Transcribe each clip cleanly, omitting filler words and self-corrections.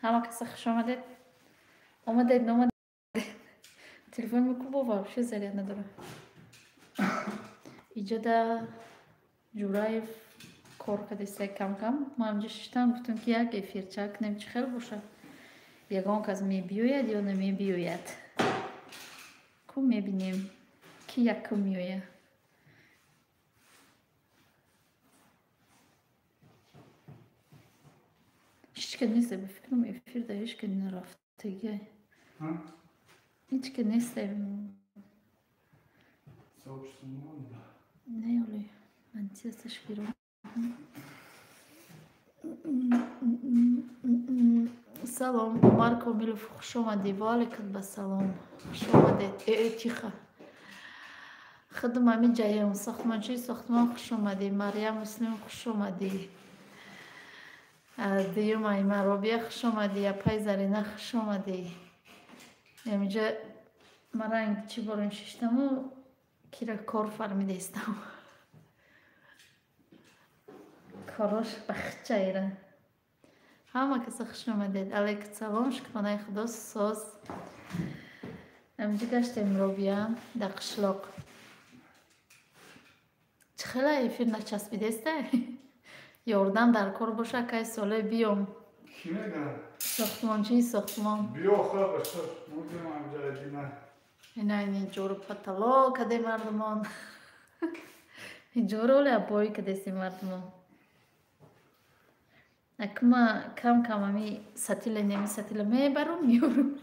Hamma kasa xush omaded. Omaded. Telefonimni ko'p вообще зарядно dura. Ijoda Jurayev кор кардеста кам-кам. Ма ҳамҷо шиштам гуфтам ки як эфирча кунем чӣ хел бошад. Ягон кас мебиёяд ё намебиёяд. Ку мебинем ки якум меояд. Ҳеч ки нест, ба фикрам эфирда ҳеч ки нарафтагия. Ҳеч ки нестем. Не, оли, ман тесташ биром. Салом, Умар Комилов, хуш омадӣ. Ва алайкум ассалом. Хуш омадед. Тихо. Хидмами ҷаён, сохтмончии сохтмон хуш омадӣ. Марьям Муслим хуш омадӣ. Дуюм Айман Робия хуш омадӣ. Апай Зарина хуш омадӣ. Инҷа маранг чӣ борим шиштаму кира кор фармидестам. Корош бахчаира. Ҳама каса хуш омадед. Алайкум салом. Шукронаи Худо соз. Инҷа гаштем Робия дар қишлоқ. Чӣ хела эфир начаспидеста? Ёрдам дар кор боша кай соле биём. Ки мегӯяд? Сохтмончии сохтмон. Биё хел баштар. Мудим амҷаядина. Инайни ҷору патало каде мардумон. Ҷору оли абои кадеси мардумон. Акма кам-кам ами сатила неми сатила мебарум меёрум.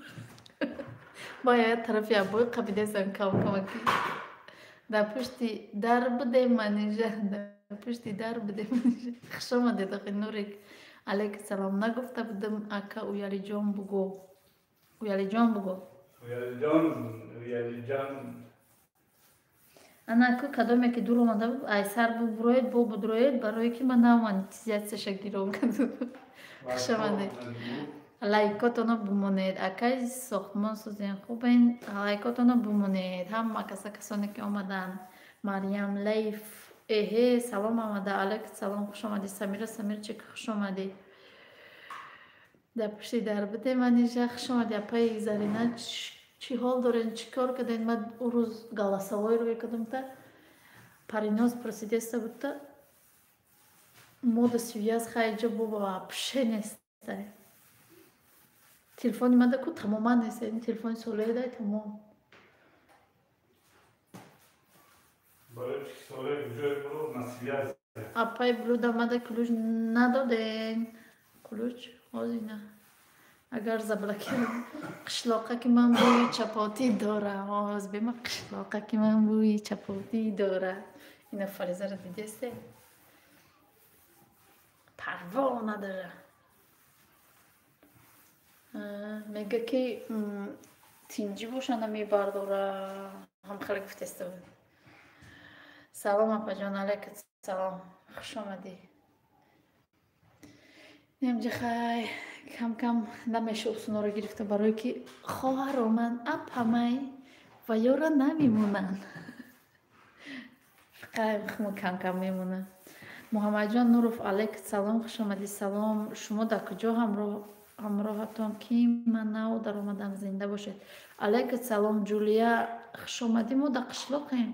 Бояд тарафи абои қабидесам кам-кам аки. Дар пушти дар будем манижа. Дар пушти дар будем манижа. Хуш омадед охи Нурик. Алайкум салом. Нагуфта будам ака уялиҷон бугӯ. Уялиҷон бугӯ. Уялиҷон. Ана аку кадоме ки дур омада буд айсар бубуроед бо будроед барое ки ман монетизатсияша гиром кардам. Хуш омадед. Лайкотоно бимонед. Акай сохтмон созен хубен. Лайкотоно бимонед. Ҳама касоне ки омадан. Марьям Лайф. Эҳе салом омада. Алайкум салом. Хуш омадед. Самира Самирчик хуш омадед. Дар пушти дар буде манижа хуш омадед. Апаи Зарина чӣ ҳол дорен? Чӣ кор карден? Ман ӯ рӯз галасавой рӯй кардамта. Париноз просидеста будта. Мода связ хайҷа боба вообще неста. Телефони мада ку тамоман неста. Ин телефони соледа тамом. Апай блуда мада ключ надоден. Ключ озина. Агар заблокирам қишлоқа ки ман бӯи чапотӣ дора. Оз бема қишлоқа ки ман бӯи чапотӣ дора. Ина фаризара дидесте? Парво надора. Мега ки тинҷӣ боша намебардора. Ҳам хеле гуфтеста буд. Салом апаҷон. Алайкум салом. Хуш омадӣ. Инҷа хай кам-кам намеша усуноро гирифта барое ки хоҳаро ман апамай ва ёра намемонанд. Хмо кам-кам мемонанд. Муҳаммадҷон Нуров алайкум салом. Хуш омадӣ. Салом. Шумо дар куҷо ҳамроҳатон ки ман нав даромадам зинда бошед. Алайкум салом. Ҷулия хуш омадӣ. Мо дар қишлоқем.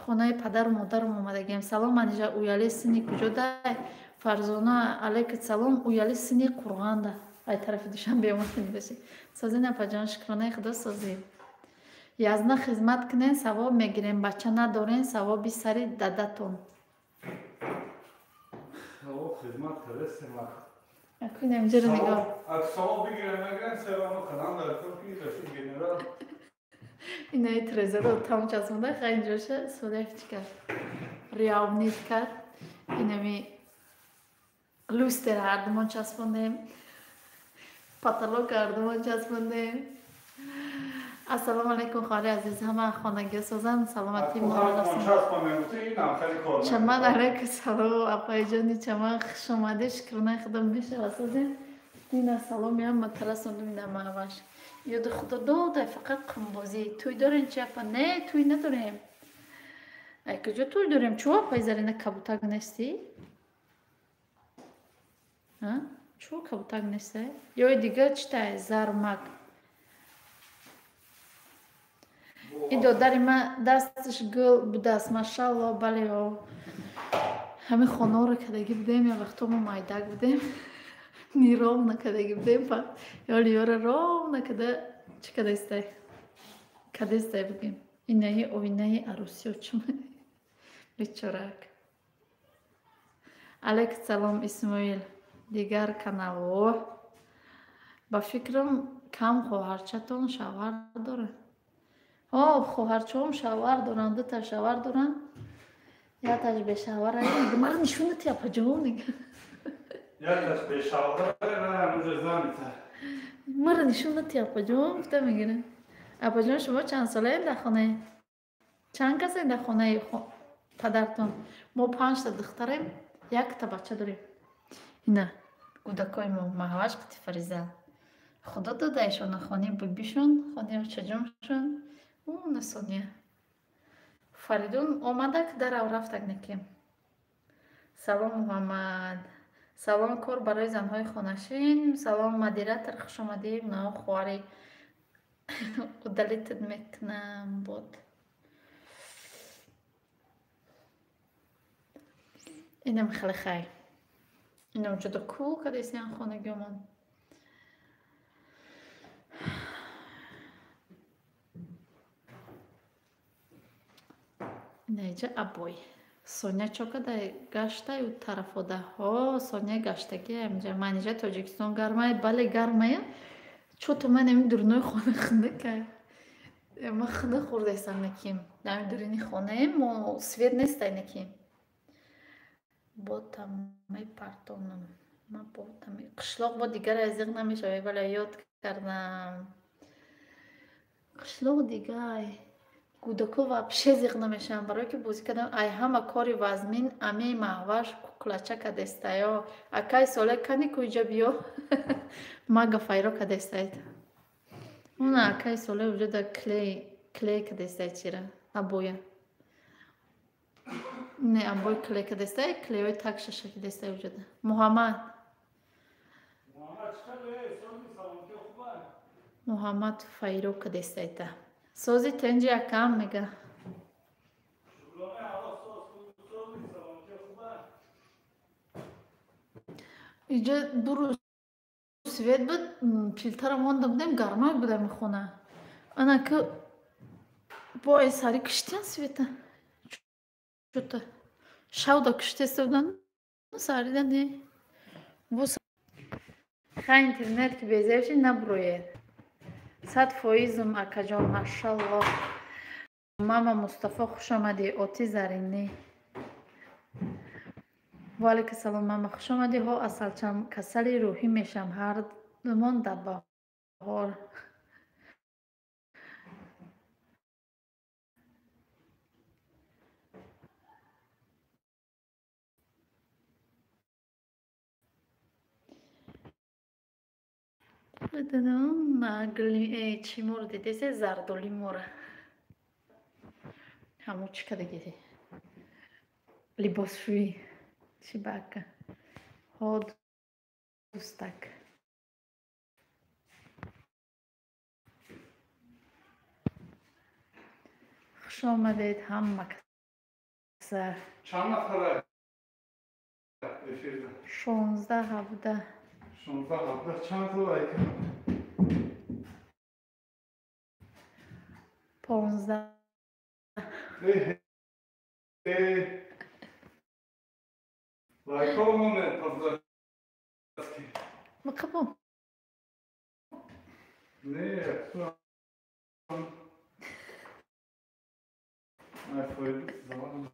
Хонаи падару модарам омадагем. Салом манижа уяли сини куҷо дай? Фарзона алайкум салом. Уяли сини Қурғанда. Ай тарафи Душанбе омадани бошед. Созин апаҷон. Шукронаи Худо созӣ. Язна хизмат кунен савоб мегирем. Бача надорен савоби сари дадатон. Савоб хизмат кардестем. Акун амҷаро нигоҳ. Савоб бигирем мегирем савоб канал дар турки рашид генерал. Инаи трезоро там часмонда хайнҷоша солефч кард. Риявнит кард. Инами люстер ҳардумон часпондем. Паталок ҳардумон часпондем. Ассалому алайкум хоҳари азиз. Ҳама хонагиё созам. Саломатӣ муҳаррасин. Чаман алайкум салом. Апайҷони чаман хуш омадед. Шукронаи Худо мешава созем. Ина саломи ҳама тарасондум ина маъваш. Ёди Худо додай фақат қумбозӣ. Тӯй дорем чи апа? Не, тӯй надорем. Ай куҷо тӯй дорем? Чӯ апай Зарина кабутак нестӣ? Чу кабутак нестай? Ё дига читай зармак. И додари ма дасташ гул будааст, машалло, балео. Ҳами хонаро кадаги будем, я вақто мо майдак будем. Ни ровна кадаги будем, па ёли ёра ровна када чӣ кадастай? Кадастай бугем. Инаи оинаи арусиёчум. Бичорак. Алейк салом Исмоил. Дигар канало. Ба фикрам кам хоҳарчатон шавҳар дорад. Хоҳарчаҳом шавҳар доранд, дута шавҳар доранд. Якташ бешавҳар аст. Мара нишонати апаҷон дига. Якташ бешавҳар рамуҷа замита. Мара нишонати апаҷон гуфта мегиранд. Апаҷон шумо чанд солаед дар хонаи? Чанд касед дар хонаи падартон? Мо 5 та духтарем, 1 та бача дорем. Ина кӯдакои мо маҳваш қити фариза. Худо додаишон хони бубишон, хони очаҷоншон. Насония. Фаридун омада ки дарав рафтак некем. Салом Муҳаммад. Салом кор барои занҳои хонашин. Салом модератор хушомадӣ. На хуари удалитад мекунам бод. Инам хеле хай. Инам ҷудо кул кадесиян хонагиомон. Неҷа абой. Соня чокада гаштаю тарафодаҳо. Соня гаштаги амҷа манижа Тоҷикистон гармай, бале гармая. Чото ман ами дурунои хона хунда кай. Ма хунда хурдесам неким. Ами дурини хонаем, мо свет нестай неким. Ботами партонам. Ма ботами. Қишлоқ бо дигар азиқ намешавад, бале ёд кардам. Қишлоқ дигар. Кӯдако вообще зиқ намешаванд, барое ки бозӣ кардам. Ай ҳама кори вазмин ами маҳваш куклача кадестаё. Акай соле кани куҷа биё. Мага файро кадестаед. Уна акай соле вуҷуда клей кадестаед чира. Абоя. Не абой клей кадестаед, клейои такшаша кадестаед вуҷуда. Муҳаммад. Муҳаммад файро кадестаеда. Сози тенҷи якам мега. Иҷа дуру свет буд, филтра монда будем, гармак будем хона. Ана ки бой сари киштиян света. Чута. Шавда киштеста будан. Сарида не. Хай интернет ки безевши наброед. 100% акаҷон машалло. Мама Мустафо хушомадӣ. Оти Заринӣ. Валейкум салом мама хушомадӣ. Ҳо асалчам касали рӯҳӣ мешам ҳардумон дар баҳор. Чӣ моро дидесе? Зардоли мора. Ҳамо чӣ кадаги? Либосшӯӣ. Чӣ бака? Ҳо дустак. Хуш омадед ҳама каса. Чанд нафара эфирда? 16-17. 16-17 чанд то лайк? 15. Лайкова не по-братски. Ма какво? Не, това. Ай, твой завадам.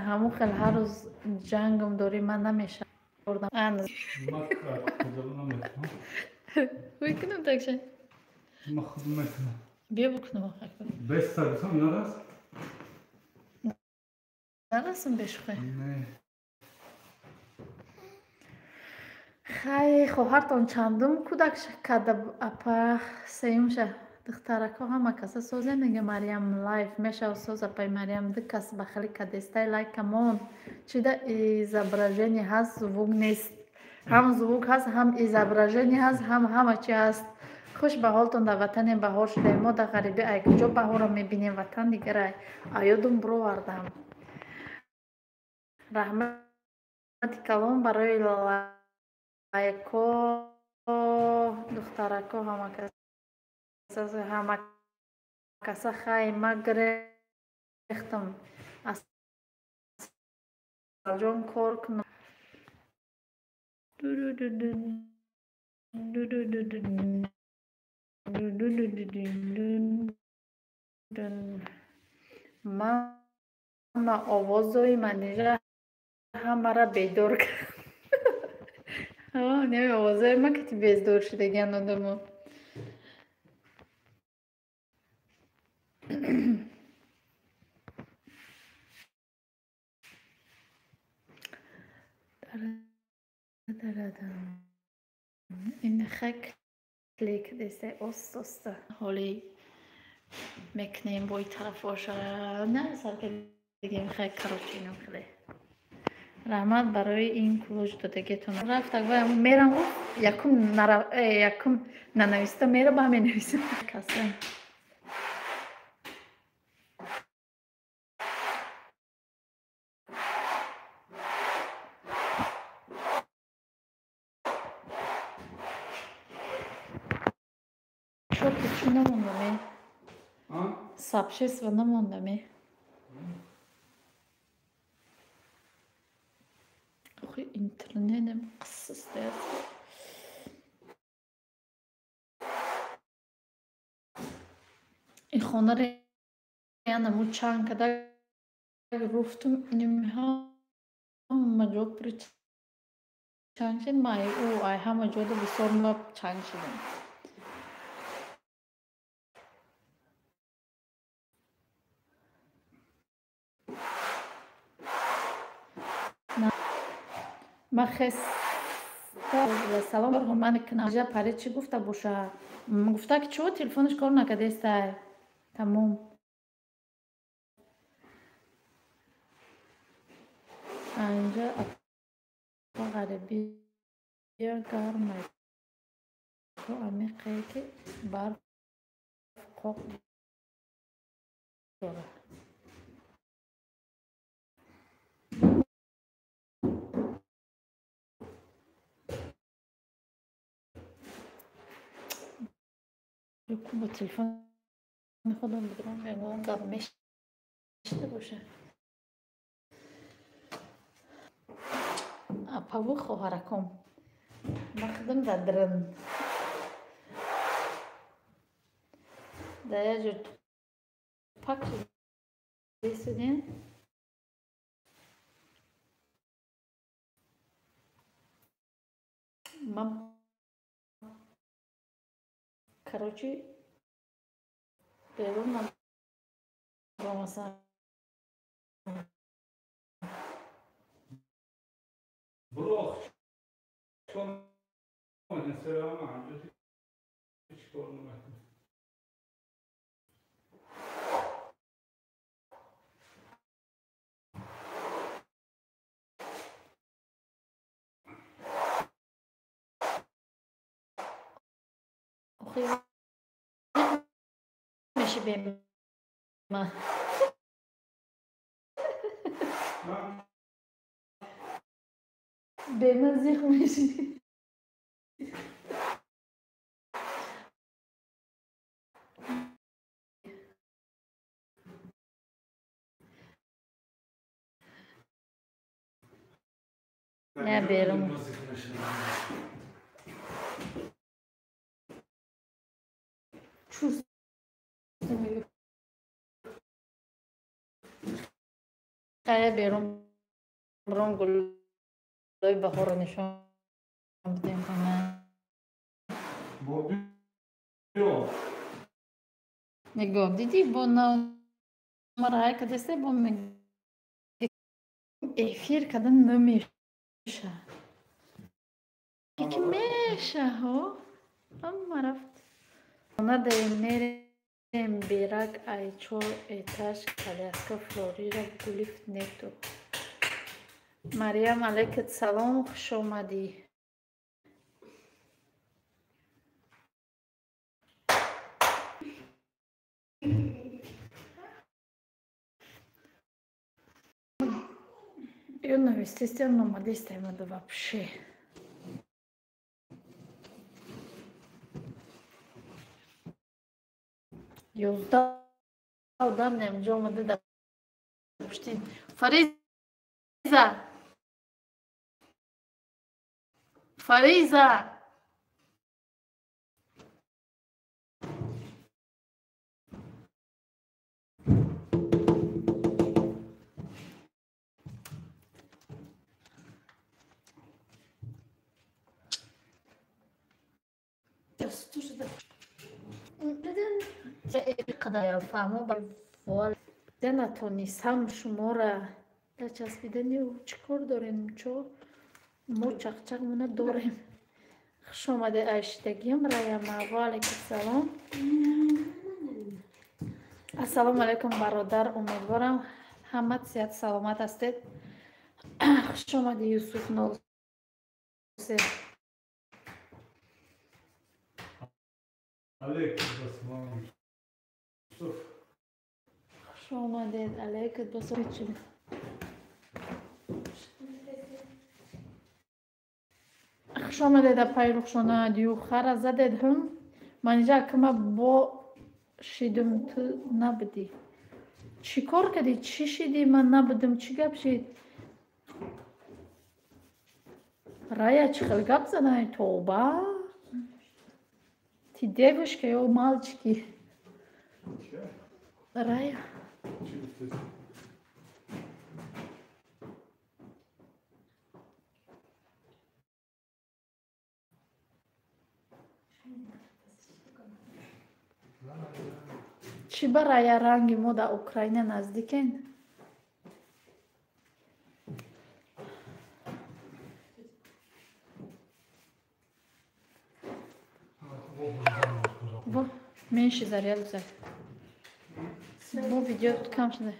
ҳамон хел ҳар рӯз ҷангам дорӣ, ман намешавам. Викунам такша. Ма худ мекунам. Бия бикунам. Без сарисам нараст? Нарастам бешухай. Не. Хай, хоҳартон чандум кӯдак када апа сеюмша. دخترکا همه کسا سوزه میگه مریم لایف میشه سوزه پای مریم ده کس بخلی که دسته لایک کمون چی ده ایزابراژنی هست زوگ نیست هم زوگ هست هم ایزابراژنی هست همه چی هست خوش به حالتون در وطن بهار شده ما در غریبی ای کجا بهار رو میبینیم وطن دیگر ای آیادون برو وردم رحمت کلام برای لایکو دخترکا همه کسا خیلی ما گرفتم از جان کار کنم ما آوازوی منیجه همه را بیدار کرد نمی آوازوی ما که بیدار شده گن آدمو این خک کلیک دسته است حالی میکنیم بای طرف باشه نه سر که بگیم خیلی کروچینو خیلی رحمت برای این کلوش دادگیتون رفت اگه میرم یکم ننویسته میره با همین نویسم کسیم شد که چی نمونده می سبشیست و نمونده می آخه اینترنتم قصص دست این خانه رو یعنی چند کده گفتم اینمی ها مجاب بری چند شد مای او ای همه جاده بسار ما چند شدم ما خسته سلام برای من کنم جا پرید چی گفته باشه گفته که چو تلفنش کار نکده است تمام اینجا اپا غریبی یا گرمه تو عمیقه که برف قاق داره یکو با تلفن خودم بگیرم بگم گرمش شده باشه اپا بو خواهرکم مخدم دادرن در یه جور پاک شدین من короче بیرون با مثلا برو چون سلام علیکم چیکار می‌کنی آخه میشه بیم ما بیم زیخ میشه نه بیرون چوست خیلی بیرون برون گلای بهار نشان بدیم کنه نگاه دیدی با نمره که دسته با افیر کدن نمیشه یکی میشه ها اما رفت Надо мерем берак айчо этаж каляска флорира гулифт нету. Мариям алейкум салом, хуш омадӣ. Ну, естественно, модиста има да вообще. Юлдам нем ҷомада да пуштин. Фариза! Фариза! Натонистам шуморо дачаспидани чӣ кор дорем чо мо чақчақмона дорем. хуш омадед айштагим раяма. Ва алайкум салом. ассалому алайкум бародар, умедворам ҳама сиҳат саломат ҳастед. хуш омадед Юсуф Носир. خوش آمدید علیکم بسیار. خوش آمدید پیروخشانه دیو خرا زدید هم منجا کما با شیدم تو نبودی چی کار کردی چی شیدی من نبودم چی گپ شید رایا چی خیلی گپ زدن توبه تی девушка یا мальчики رایا چی برای رنگ ما در اوکراین نزدیکین؟ با меньше заряд взять. Бо видео кам шуде.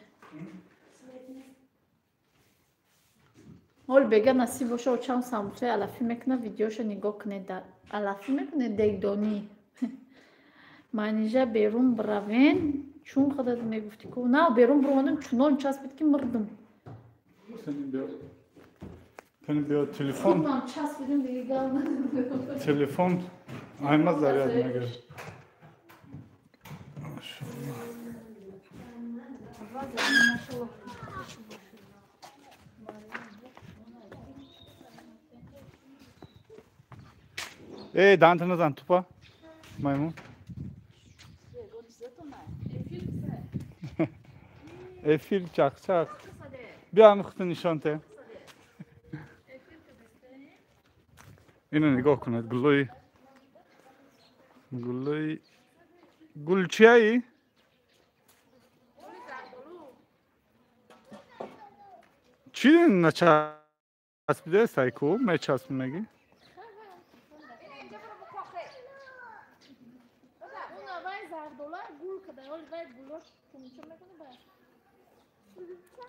ҳол бега насиб боша очам самбусаи алафӣ мекуна видеоша нигоҳ кунед алафӣ мекунед дегдонӣ манижа берун биравен чун худат мегуфти ку на берун биравонем чунон часпид ки мирдим Senin bir telefon. Çaspidin diye geldi. Telefon. Aymazlar yardıma göre. Dantınızdan tupa. Maymun. Efil çak çak. Bir anıktı nişante. Yine ne kokunat gulloy. Gulloy. Gulçayı. Çiğ ne ças bir de sayko me ças mı negi?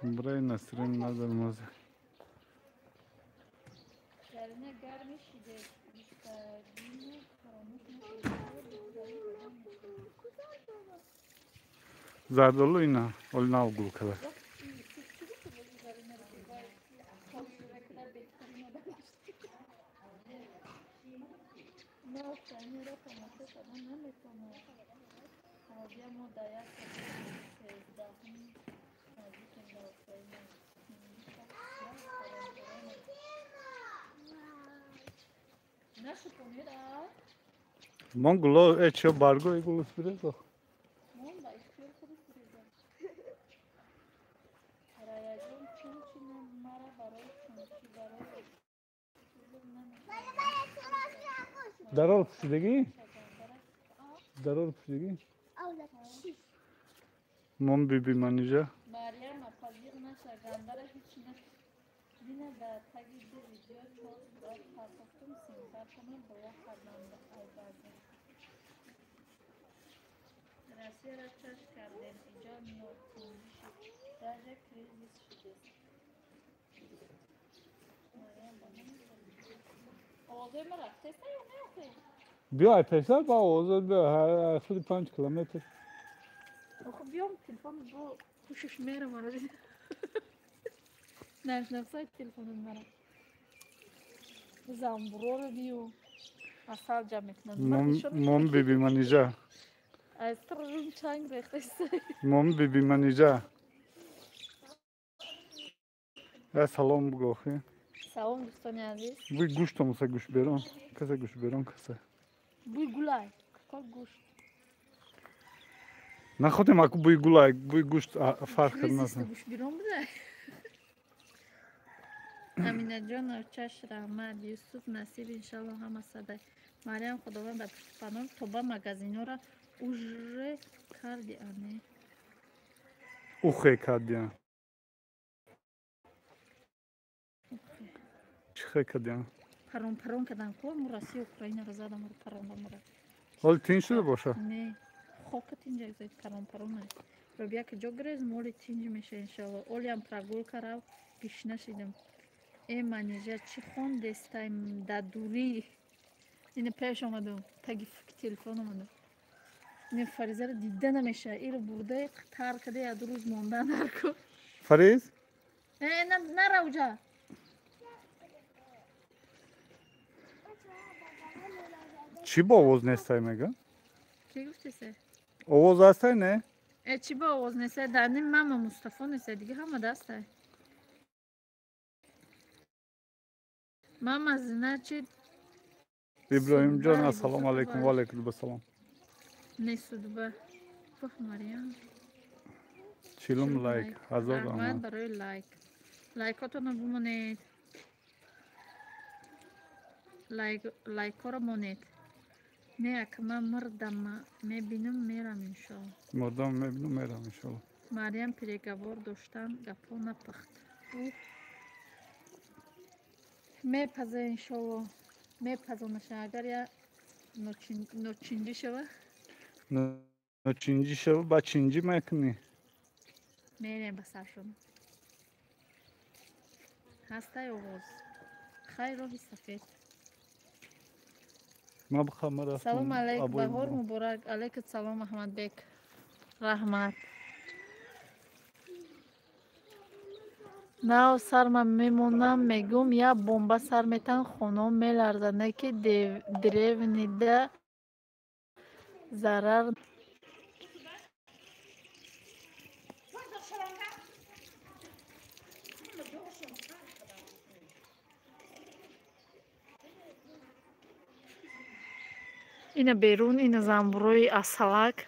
Burayı Nasır'ın nazarımızı. Zardolu ina, olna ugul kadar. Mongulo eçiyor bargo igulo spirezo. Darol psidegi? Darol psidegi? Mom bibi manija. Meryem apazir nasha gandara hiç ne yine de takipte video çok paylaştım sizler tamam boya kazandı aylarda. نصیر را چشم کردیم اینجا نوکنیش درجه کریزیس شده مریم با نمی‌کنی آوازه ما رفته سه یا نه بیا پسر با آوازه بیا خود 5 کیلومتر خب بیام تلفن با خوشش میره مرا نشنفسای تلفن مرا زنبورو رو بیو اصل جمع کنند مام بیبی منیجا از ترون چنگ ریخته سای مام بیبی منیجا سلام بگو خی سلام دوستان عزیز بوی گوشت هم سه گوش بیرون کسه گوش بیرون کسه بوی گلای کار گوشت نه خودم اکو بوی گلای بوی گوشت فرق کریزیس کرد گوش بیرون بده امینه جان ارچش رحمت یوسف نصیب انشالله همه صدای مریم خداوند در پشت پناه توبه مگزینو را اجره کردی آنه اوخه کردیم چه کردیم پرون کردن که مرسی اوکراین رو زدم رو پرون مرا حال تین شده باشه نه خوکت اینجا زید پرون نه رو بیا که جا گریز مولی تینج میشه انشالله اولی هم پرگول کرد پیش نشیدم ای منیجه چی خون دستایم در دوری این پیش آمدم تگی تلفن آمدم این فریزه رو دیده نمیشه این رو برده تر کده یا 2 روز ماندن هرکو فریز نه روجا چی با آواز نستای میگه کی گفتی سه آواز هسته نه چی با آواز نسه دنی ماما مصطفی نسه دیگه همه دسته ماما زنه چی ابراهیم جان السلام علیکم و علیکم السلام نیسود به مریم چیلم لایک هزار رحمت رحمت برای لایکاتون رو بمونید لایک ها رو مونید نه که من مردم میبینم میرم انشالله مردم میبینم میرم انشالله مریم پریگوار داشتن گپا نپخت میپزه انشالله میپزونشه اگر یا نوچینجی شوه چینجی شو با چینجی میکنی میریم بسرشون هسته آواز خیر روحی سفید ما بخوام رفتم سلام علیک بهار مبارک علیک سلام احمد بیک رحمت نه سرم میمونم میگم یا بمب سر میتن خونم میلرزنه که دریو نیده ضرر اینه بیرون اینه زنبروی اصلاک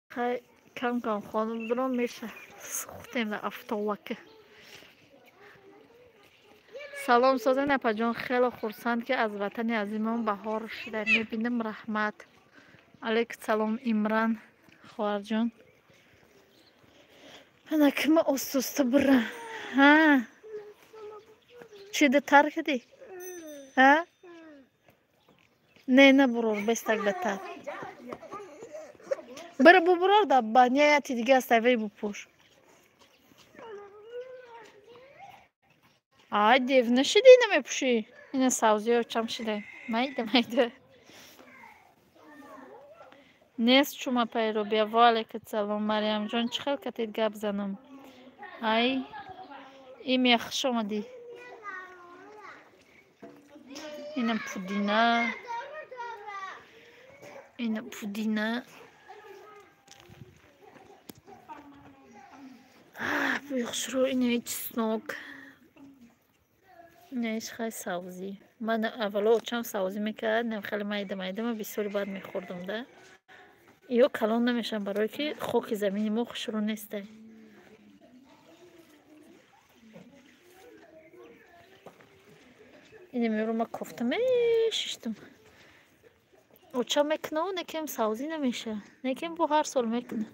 خیلی کم خانم درام میشه سوختیم در افتاوکه سلام سازن اپا جان خیلی خورسند که از وطن عزیزمون بهار شده میبینم رحمت علیک سلام ایمران خواهر جان انا کم استوسته بره ها چی ده تر کدی ها نه برور بستک بتر بره برور دا با نیتی دیگه است وی بپوش آی دیو نشدی نمیپوشی این سوزی ها چم شده مایده نیست شما پیرو بیا والیکت سلام مریم جان چه خیلی کتید گپ زنم ای این میخش آمدی اینم پودینه بیخش رو اینه هیچ سنوک نیش خیلی سوزی من اولا چم سوزی میکرد خیلی مایده من بیسوری باید میخوردم ده یا کلان نمیشم برای که خاک زمینی ما خوش رو نیسته اینه میرو ما کفته میششتم اوچا میکنه و نکیم سوزی نمیشه نکیم با هر سال میکنه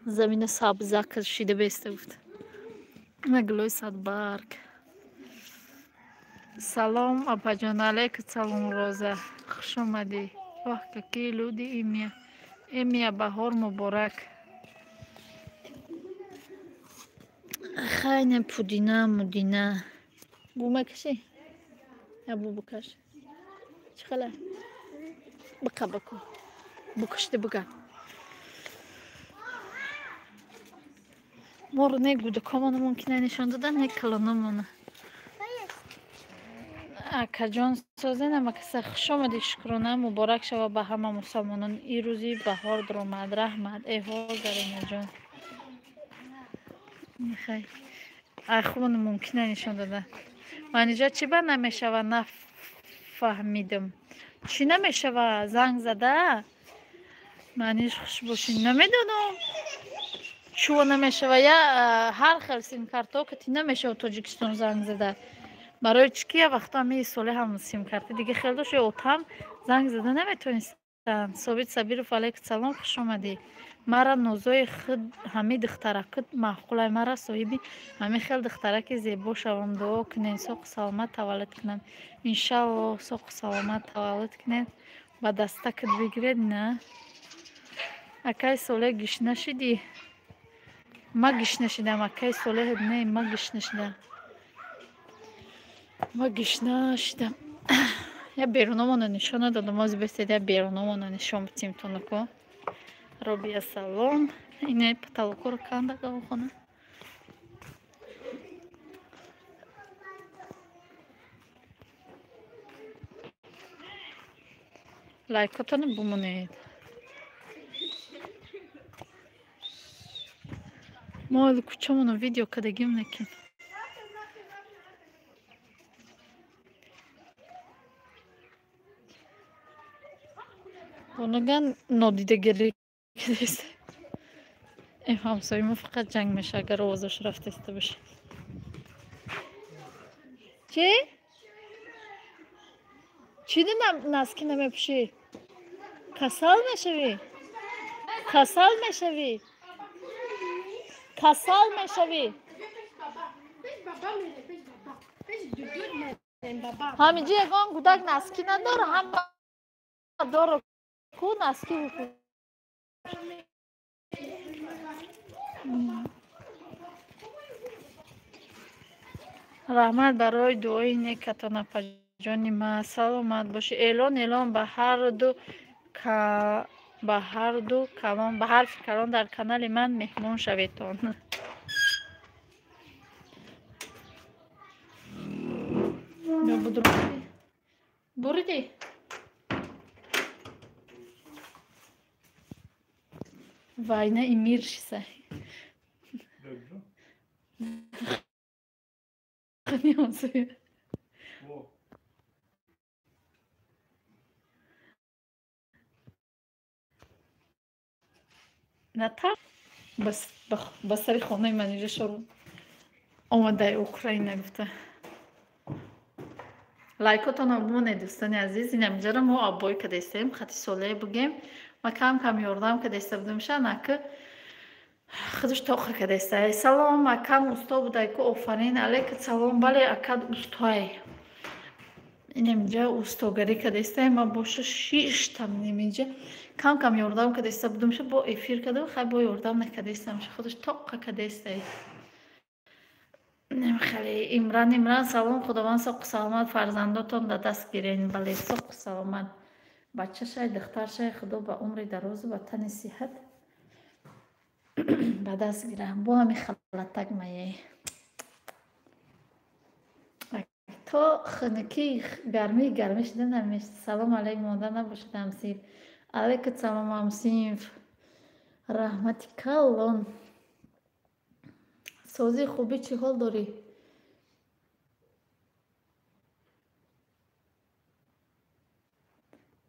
زمین سبزه کشیده بیسته بود نگلوی صد برگ سلام اپا جان علیک سلام روزه خوش اومدی Ох, какие люди имя. Имя Бахор Мубарак. Хайне Пудина Мудина. Бума каши? Абу букаш. Чхала. Бака баку. Букаште буга. Мор не гуда камона мумкин нишон дадан не каланамона. Акаҷон созена макаса хушомади шукрона муборак шава ба ҳама мусалмонон. И рӯзи баҳор дуромад. Раҳмат. Эҳо Заринаҷон. михай ахуни мумкина нишон дада. Манижа чӣ ба намешава нафаҳмидам. Чӣ намешава занг зада? Маниж хуш бошӣ намедонам. Чӯ намешава я ҳар хел симкартҳо ки ти намешава Тоҷикистон занг зада. Барои чӣ ки я вақто ҳамаи соле ҳам симкарти дига хел дошт отам занг зада наметавонистанд. Собит Сабиров алайкум салом хуш омадӣ. Мара нозои худ ҳамин духтаракут маъқулай мара соҳиби ҳамин хел духтараки зебо шавам. Дуо кунед соҳу саломат таваллуд кунам. Иншаллоҳ соҳу саломат таваллуд кунед. Ба дастакат бигиред на. Акай соле гишна шидӣ? Ма гишна шидам. Акай солеҳат не ма гишна шидам. Ма гишна шидам. Я беруномона нишон надодам. Ози бестед я беруномона нишон битим тонако. Робия салом. Ине потолокро канда гавхона. Лайкотони бумонед. Мо али кучамона видео кадагим некин. Онаган нодидагирӣ кадест. Ин ҳамсоямо фақат ҷанг меша агар овозаш рафтеста бошад. Чӣ? Чӣ наски намепӯшӣ? Касал мешавӣ? Касал мешавӣ? Касал мешавӣ? ҳамиҷи ягон гудак наски надора. ҳама дора ку наски букун. раҳмат барои дуои некатон апаҷони ма. Саломат бошӣ. Эълон ба ҳарфи калон дар канали ман меҳмон шаведтон. Буридӣ? Вайна имир шиса. Ната ба сари хонаи манижа шорум омадаи Украина гуфта. Лайкотонро бимонед дӯстони азиз. Инамҷара мо аббой кадестем хати соле бугем ва кам ёрдам кадеста будам шанаки худаш тоқра кадеста. Салом акам усто будайку офарин алейкум салом. Бале акад устой. Инамҷа устогарӣ кадеста ма боша шиштам немиҷа кам ёрдам кадеста будам ша бо эфир кадам хай бо ёрдам накадестам ша худаш тоқра кадеста. Немхали Имран салом. Худованд соҳу саломат фарзандотон да даст гирен. Бале соҳу саломат бачашай духтаршай худо ба умри дарозу ба тани сиҳат ба даст гирам. Бо ҳами халатак мае то хунукии гармӣ шуда намешд. Салом алейк монда набошад ҳамсир. Алейкум салом ҳамсинф. Раҳмати калон. Сози хубӣ чӣ ҳол дорӣ?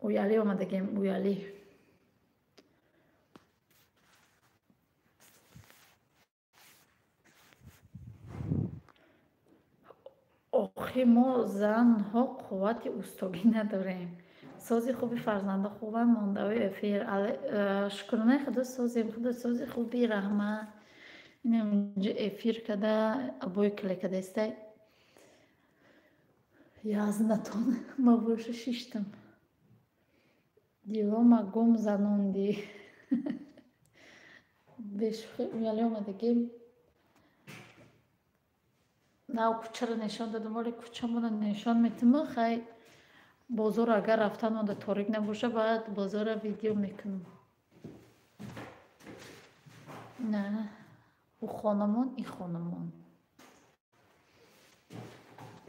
уялӣ омадагем уялӣ. охи мо занҳо қуввати устогӣ надорем. сози хуби фарзанда хубанд мондаои эфир. шукрона худо созем худо сози хуби раҳмат. инамҷа эфир када абой клекадестай язнатон ма боша шиштам. Дилома гум занонди. Бешухи уяли омадагим. Нав кӯчаро нишон дадам, вале кӯчамона нишон метавонам. Хай бозор агар рафтан онда торик набоша, баъд бозора видео мекунам. На у хонамон и хонамон.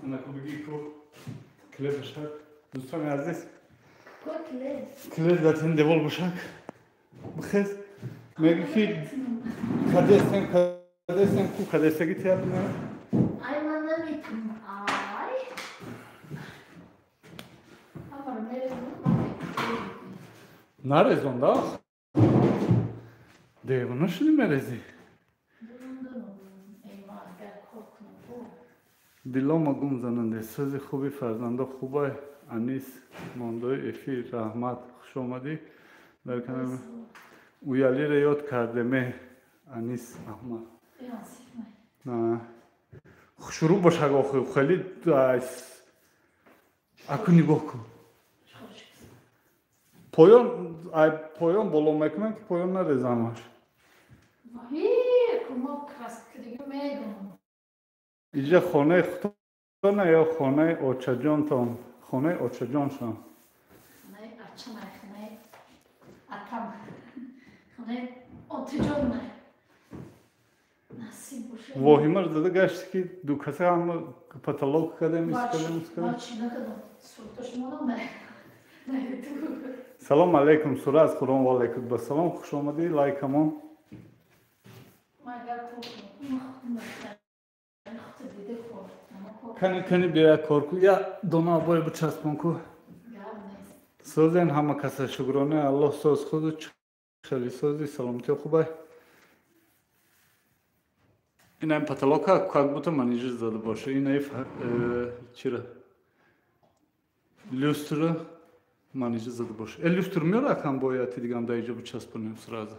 Ana kubigi ko kile buşak. Dostum aziz. Котле. Kile zaten devol buşak. Bu kez mevki kadesen ku kadese git yardım ya. Ay bana metin. Ay. Ama nereye Narez onda? Devon şimdi merezi. Diloma gum zanande sözü خوبی فرزنده خوبه انیس ماندای افی رحمت خوش آمدی در کنار اویالی را یاد کردمه انیس احمد نه شروع باشه آخه خیلی اکو نگاه کن پایان بالا میکنن که پایان نرزنش کما کراست که دیگه میدونم اینجا خانه خودتونه یا خانه آچجان تان؟ خانه آچجان شان؟ خانه آچه نه، خانه آتم خانه آتجان نه نصیب باشه واهیمه رو داده گشتی که دو کسی همه پتلاک کده میسکده ما چی نکدم سلطاش مانم نه تو سلام علیکم سوره از قرآن و علیکم بسلام خوش آمدی لایکمان ما اگر کنم کنی بیا کار کو یا دونا بای بچسبان کو سوزن همه کسی شکرانه الله سوز خود خیلی سوزی سلامتی خوبه این هم پتلاکا کاک بوده من ایجز داده باشه این ایف چیره لوستره من ایجز داده باشه لوستر میاره اکم بایتی دیگه هم دا ایجا بچسبانیم سرازه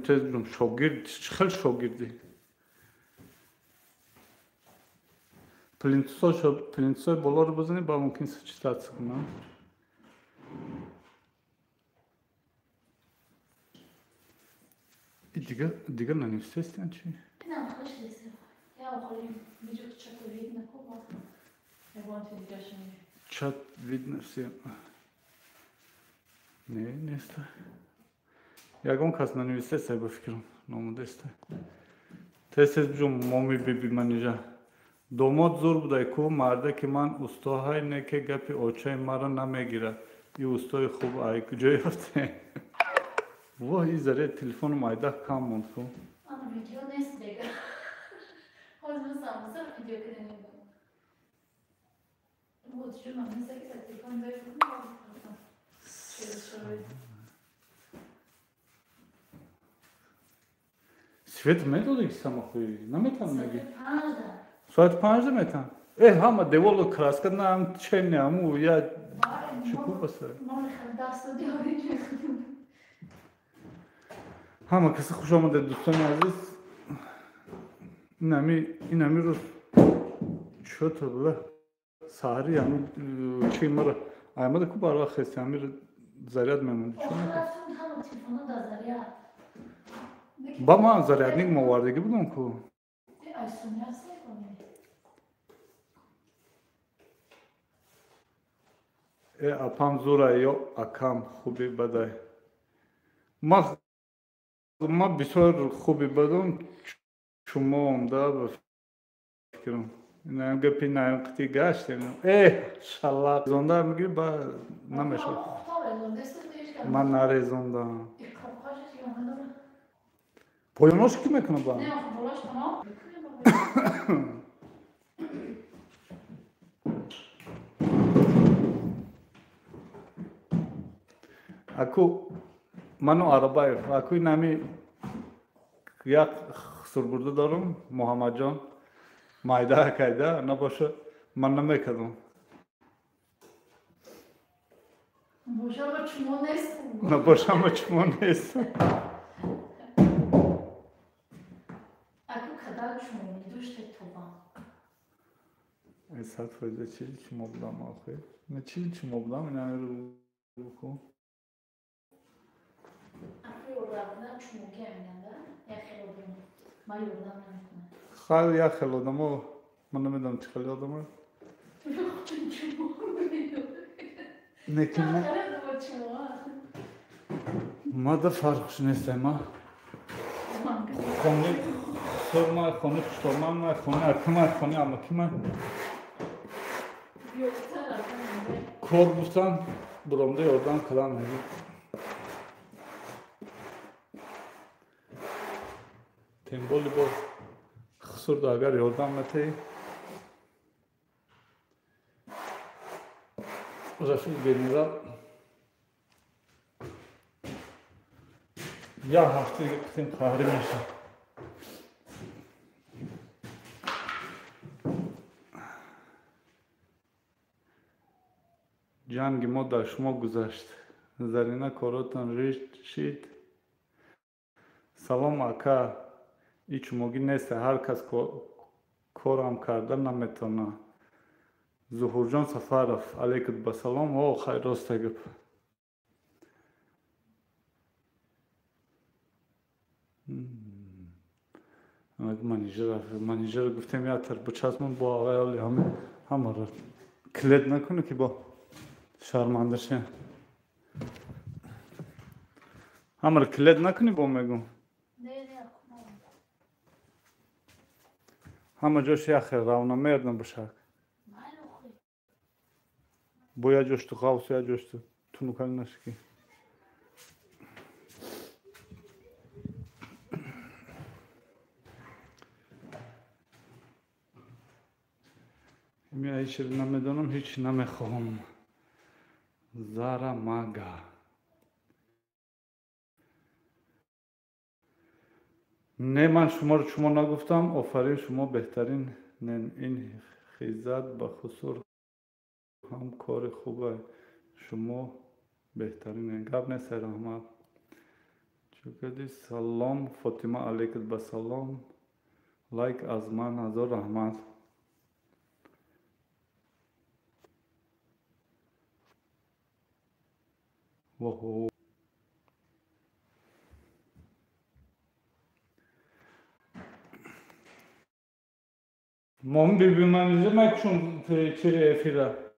tez bilum şogird خیلی شاگردی پلینتسای بالا رو بزنی با ممکن چی تدس کنم دیگه ننویسته استین چی؟ نه خوش دیسته یا آخرین ویدیو چت وید نکوبا نباید ویدیوشون چت وید نفسی نه نیسته یکم کس ننویسته سه با فکرم ناموده است. تست بجوم مامی بیبی منیجا. دومات زور بوده کو مرده که من استاهای نه که گپی آچای مرا نمیگیره. این استای خوب آی کجای هسته؟ واه این ذره تلفن مایده کم موند کو. آن ویدیو نیست دیگه. حالا مثلا ویدیو کنیم. بود چون من مثلا که تلفن دارم. Svet medoli ki samo koji, nametam negi. Saat 5. Saat 5 metam. Hama devolo kraska nam čenjamu ja čuku basar. Hama kasa خوش آمده دوستان عزیز. اینمی رو چطور ساری یعنی چی مرا آمده کو بارا خسته همی رو زریاد میموند. با ما زریادنیک مواردگی بودم کو. اپام زوره یا اکام خوبی بدای. ما بسیار خوبی بدم شما امدا بفکرم. نه گپی نه قطعی گشتیم. شالله زنده میگی با نمیشه. من نری زنده. پایانش کی میکنه با؟ نه بالاش تمام. اکو منو عربای اکوی نمی یک سرگرده دارم محمد جان مایده کایده نباشه من نمیکردم باشه ما چما نیست نباشه ما چما نیست خراب شما دوشت توبا Esat fazla çil moblam akı. Ne çil moblam inanır bu. Akı yorlarına çumuke eminende. Yakıl odun. Ma yorlarına eminende. Xal ya xel odamı. Bana neden çıkıyor odamı? Yok çumuğu. Ne kim ne? Kare de çumuğu. Ma da fark neyse ma. Aman kızım. Konu sorma, konu sorma, konu akıma, konu amakıma. Yok tarafında. Korbusan buramda yordan kalan evi. Temboli bu xısır da agar yordan meteyi. Rafil General ya haftaya gittim kahri meşe. جنگ ما در شما گذشت زرینه کاراتان شید سلام اکا هیچ موگی نیست هر کس کارم کرده نمیتونه ظهور جان سفرف علیکت با سلام و خیر راست گپ منیجر گفتم یا تر بچسبون با آقای علی همه را کلید نکنه که با شرمنده شه همه کلید نکنی با میگم نه همه جاش یخه راونا مردن بشک boya coştu, kaosuya coştu. Tunukal naşki. Ya hiç namedonum, hiç namekhoğum. Zara maga. نه من شما رو شما نگفتم آفرین شما بهترین این خیزد با خسور هم کار خوبه شما بهترین گپ نیست رحمت چوکدی سلام فاطمه علیکت با سلام لایک از من هزار رحمت وهو مام بیبیمانیزه مکشون چیره افیره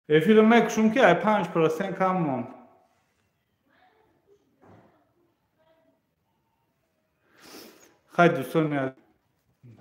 افیره مکشون که 5% کم مام خیلی دوستان میاد